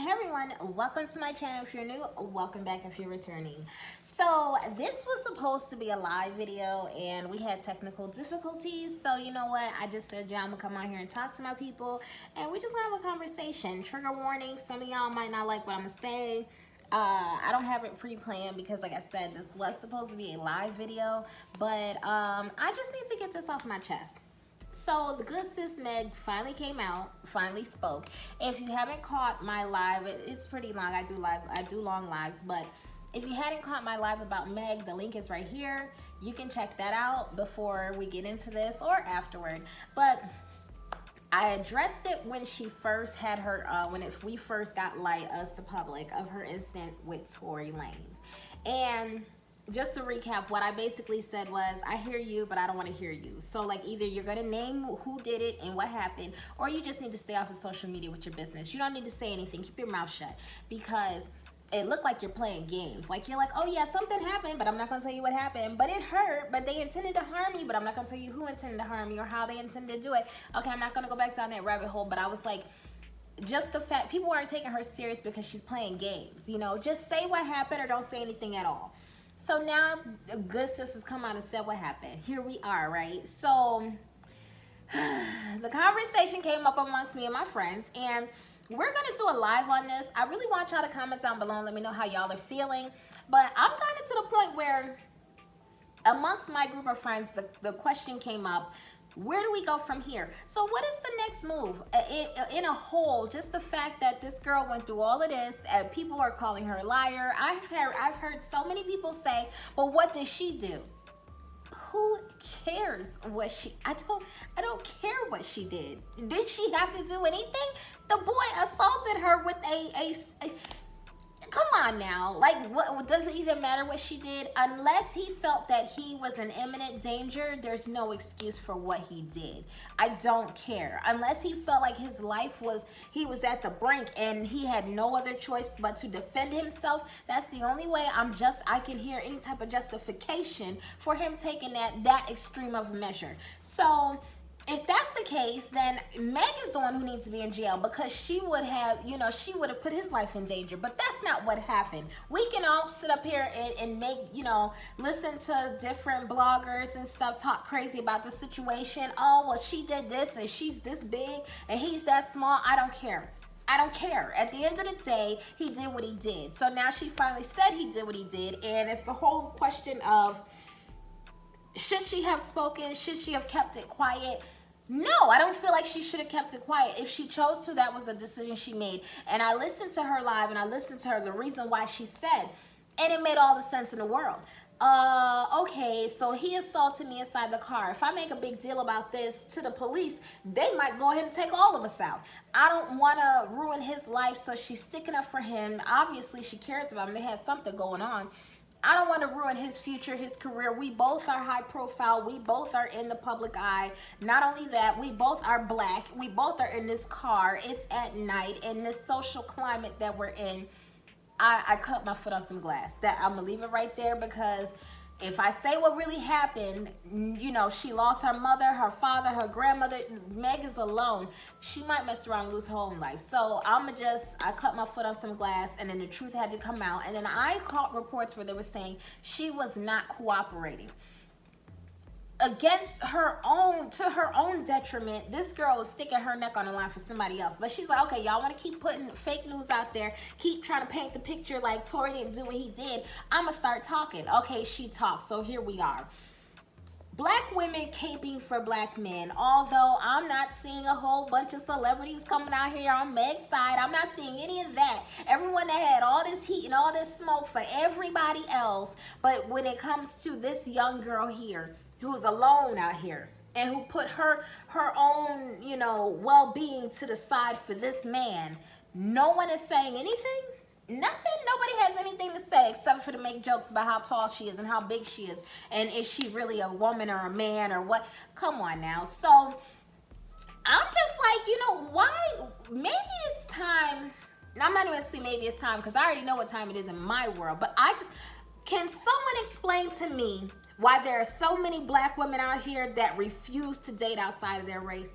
Hey everyone, welcome to my channel. If you're new, welcome back if you're returning. So this was supposed to be a live video and we had technical difficulties. So you know what, I just said, yeah, I'm gonna come out here and talk to my people and we just gonna have a conversation. Trigger warning, some of y'all might not like what I'm gonna say. I don't have it pre-planned because like I said, this was supposed to be a live video, but I just need to get this off my chest. So the good sis Meg finally came out, finally spoke. If you haven't caught my live, it's pretty long. I do long lives, but if you hadn't caught my live about Meg, the link is right here. You can check that out before we get into this or afterward. But I addressed it when she first had her, we first got light as the public of her incident with Tory Lanez. And just to recap, what I basically said was, I hear you, but I don't want to hear you. So like either you're going to name who did it and what happened, or you just need to stay off of social media with your business. You don't need to say anything. Keep your mouth shut, because it looked like you're playing games. Like you're like, oh yeah, something happened, but I'm not going to tell you what happened. But it hurt, but they intended to harm me, but I'm not going to tell you who intended to harm me or how they intended to do it. Okay, I'm not going to go back down that rabbit hole, but I was like, just the fact, people aren't taking her serious because she's playing games. You know, just say what happened or don't say anything at all. So now good sisters come out and said what happened. Here we are, right? So the conversation came up amongst me and my friends, and we're gonna do a live on this. I really want y'all to comment down below and let me know how y'all are feeling. But I'm kind of to the point where amongst my group of friends, the question came up, where do we go from here? So what is the next move? In a whole, just the fact that this girl went through all of this and people are calling her a liar. I've heard so many people say, well, what did she do? Who cares what she, I don't care what she did. Did she have to do anything? The boy assaulted her with a come on now, like what does it even matter what she did? Unless he felt that he was in imminent danger, there's no excuse for what he did. I don't care. Unless he felt like his life was, he was at the brink and he had no other choice but to defend himself, that's the only way I can hear any type of justification for him taking that extreme of a measure. So if that's the case, then Meg is the one who needs to be in jail, because she would have, she would have put his life in danger. But that's not what happened. We can all sit up here and make, listen to different bloggers and stuff talk crazy about the situation. Oh, well, she did this and she's this big and he's that small. I don't care. I don't care. At the end of the day, he did what he did. So now she finally said he did what he did. And it's the whole question of, should she have spoken? Should she have kept it quiet? No, I don't feel like she should have kept it quiet. If she chose to, that was a decision she made. And I listened to her live and I listened to her, the reason why she said, and it made all the sense in the world. Okay, so he assaulted me inside the car. If I make a big deal about this to the police, they might go ahead and take all of us out. I don't want to ruin his life, so she's sticking up for him. Obviously, she cares about him. They had something going on. I don't want to ruin his future, his career. We both are high profile. We both are in the public eye. Not only that, we both are black. We both are in this car. It's at night in this social climate that we're in. I cut my foot on some glass. That I'm going to leave it right there, because if I say what really happened, she lost her mother, her father, her grandmother. Meg is alone. She might mess around and lose her own life. So I cut my foot on some glass, and then the truth had to come out. And then I caught reports where they were saying she was not cooperating. Against to her own detriment, this girl was sticking her neck on the line for somebody else. But she's like, okay, y'all want to keep putting fake news out there, keep trying to paint the picture like Tory didn't do what he did, I'm going to start talking. Okay, she talked. So here we are. Black women caping for black men. Although I'm not seeing a whole bunch of celebrities coming out here on Meg's side. I'm not seeing any of that. Everyone that had all this heat and all this smoke for everybody else. But when it comes to this young girl here, who's alone out here and who put her own, well-being to the side for this man, no one is saying anything. Nothing. Nobody has anything to say except for to make jokes about how tall she is and how big she is, and is she really a woman or a man or what? Come on now. So I'm just like, why? Maybe it's time. I'm not even gonna say maybe it's time, because I already know what time it is in my world. But can someone explain to me why there are so many black women out here that refuse to date outside of their race?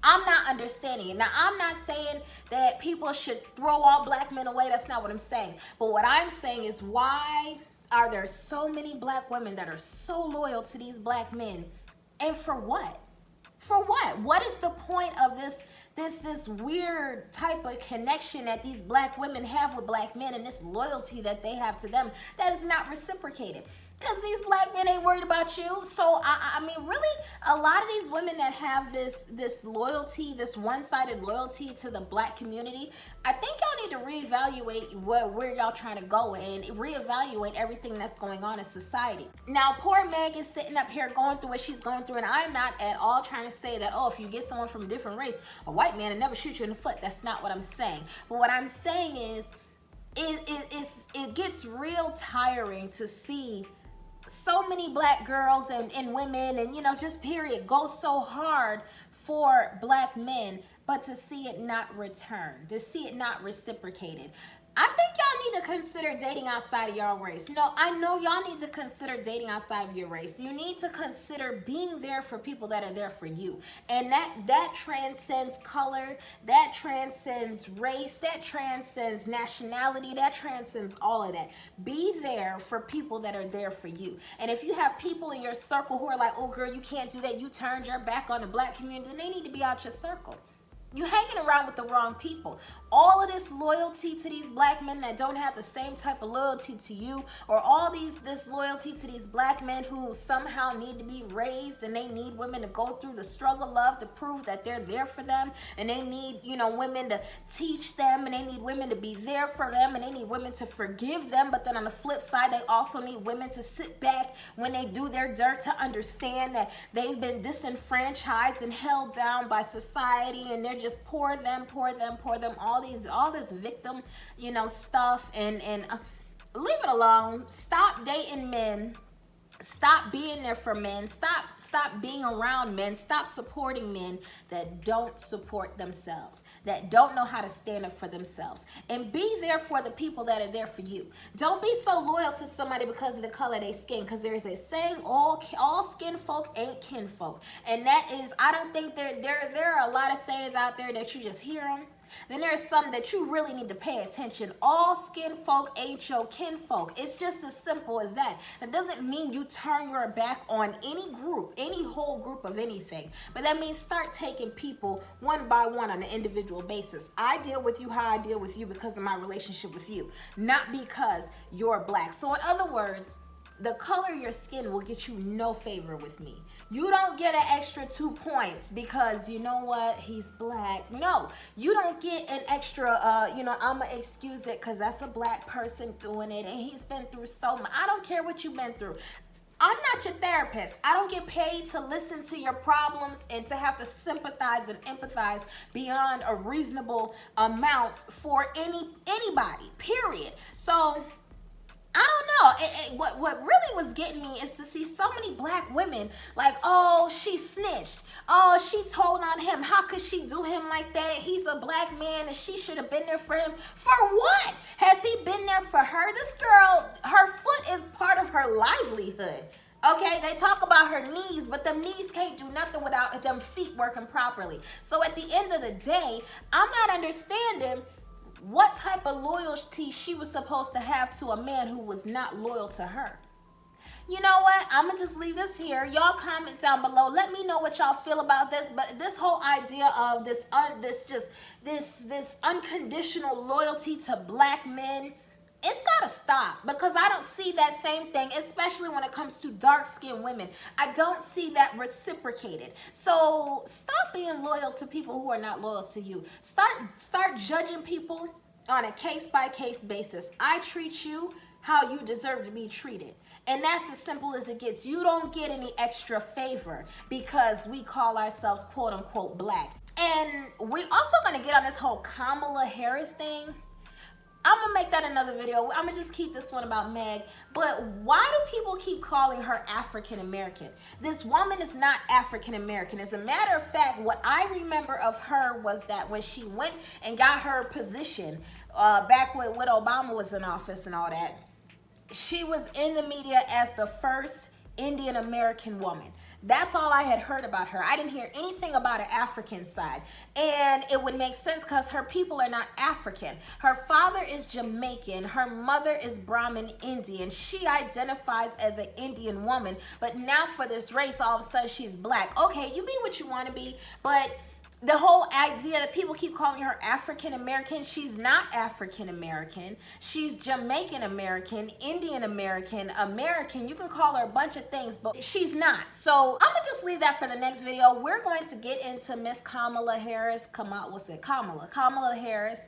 I'm not understanding it. Now, I'm not saying that people should throw all black men away. That's not what I'm saying. But what I'm saying is, why are there so many black women that are so loyal to these black men? And for what? For what? What is the point of this weird type of connection that these black women have with black men, and this loyalty that they have to them that is not reciprocated? Because these black men ain't worried about you. So I mean, really, a lot of these women that have this loyalty, this one-sided loyalty to the black community, I think y'all need to reevaluate where y'all trying to go and reevaluate everything that's going on in society. Now, poor Meg is sitting up here going through what she's going through, and I'm not at all trying to say that, oh, if you get someone from a different race, a white man will never shoot you in the foot. That's not what I'm saying. But what I'm saying is, it gets real tiring to see so many black girls and women and, you know, just period, go so hard for black men, but to see it not returned, to see it not reciprocated. I think y'all need to consider dating outside of your race. No, I know y'all need to consider dating outside of your race. You need to consider being there for people that are there for you. And that transcends color, that transcends race, that transcends nationality, that transcends all of that. Be there for people that are there for you. And if you have people in your circle who are like, oh girl, you can't do that, you turned your back on the black community, then they need to be out your circle. You hanging around with the wrong people. All of this loyalty to these black men that don't have the same type of loyalty to you, or all this loyalty to these black men who somehow need to be raised, and they need women to go through the struggle love to prove that they're there for them, and they need, you know, women to teach them, and they need women to be there for them, and they need women to forgive them. But then on the flip side, they also need women to sit back when they do their dirt to understand that they've been disenfranchised and held down by society, and they're just pour them, all this victim, you know, stuff, and leave it alone. Stop dating men. Stop being there for men. Stop being around men. Stop supporting men that don't support themselves, that don't know how to stand up for themselves. And be there for the people that are there for you. Don't be so loyal to somebody because of the color of their skin, because there's a saying, all skin folk ain't kin folk. And that is, I don't think there are a lot of sayings out there that you just hear them. Then there's some that you really need to pay attention. All skin folk ain't your kin folk. It's just as simple as that. That doesn't mean you turn your back on any group, any whole group of anything. But that means start taking people one by one on an individual basis. I deal with you how I deal with you because of my relationship with you, not because you're black. So in other words, the color of your skin will get you no favor with me. You don't get an extra 2 points because, you know what, he's black. No, you don't get an extra, you know, I'm going to excuse it because that's a black person doing it and he's been through so much. I don't care what you've been through. I'm not your therapist. I don't get paid to listen to your problems and to have to sympathize and empathize beyond a reasonable amount for anybody, period. So I don't know. What really was getting me is to see so many black women like, oh, she snitched. Oh, she told on him. How could she do him like that? He's a black man and she should have been there for him. For what? Has he been there for her? This girl, her foot is part of her livelihood. Okay, they talk about her knees, but them knees can't do nothing without them feet working properly. So at the end of the day, I'm not understanding what type of loyalty she was supposed to have to a man who was not loyal to her. You know what? I'm going to just leave this here. Y'all comment down below. Let me know what y'all feel about this. But this whole idea of this unconditional loyalty to black men, it's got to stop, because I don't see that same thing, especially when it comes to dark-skinned women. I don't see that reciprocated. So stop being loyal to people who are not loyal to you. Start judging people on a case-by-case basis. I treat you how you deserve to be treated. And that's as simple as it gets. You don't get any extra favor because we call ourselves quote-unquote black. And we're also going to get on this whole Kamala Harris thing. I'm going to make that another video. I'm going to just keep this one about Meg. But why do people keep calling her African American? This woman is not African American. As a matter of fact, what I remember of her was that when she went and got her position back when Obama was in office and all that, she was in the media as the first Indian American woman. That's all I had heard about her. I didn't hear anything about an African side. And it would make sense because her people are not African. Her father is Jamaican. Her mother is Brahmin Indian. She identifies as an Indian woman. But now for this race, all of a sudden she's black. Okay, you be what you want to be, but the whole idea that people keep calling her African American, she's not African American. She's Jamaican American, Indian American, American. You can call her a bunch of things, but she's not. So I'm gonna just leave that for the next video. We're going to get into Miss Kamala Harris. Kamala Harris.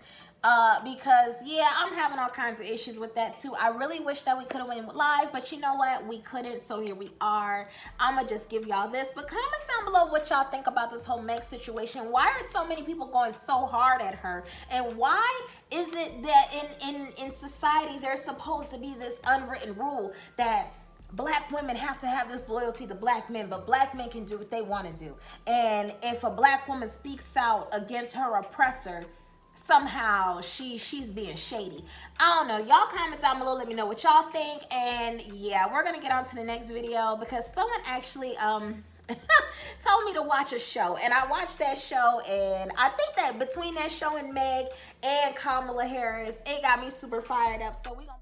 Because yeah, I'm having all kinds of issues with that too. I really wish that we could have went live, but you know what, we couldn't, so here we are. I'm gonna just give y'all this, but comment down below what y'all think about this whole Meg situation. Why are so many people going so hard at her, and why is it that in society there's supposed to be this unwritten rule that black women have to have this loyalty to black men, but black men can do what they want to do, and if a black woman speaks out against her oppressor, somehow she's being shady. I don't know. Y'all comment down below, let me know what y'all think. And yeah, we're gonna get on to the next video because someone actually told me to watch a show, and I watched that show, and I think that between that show and Meg and Kamala Harris, it got me super fired up. So we gonna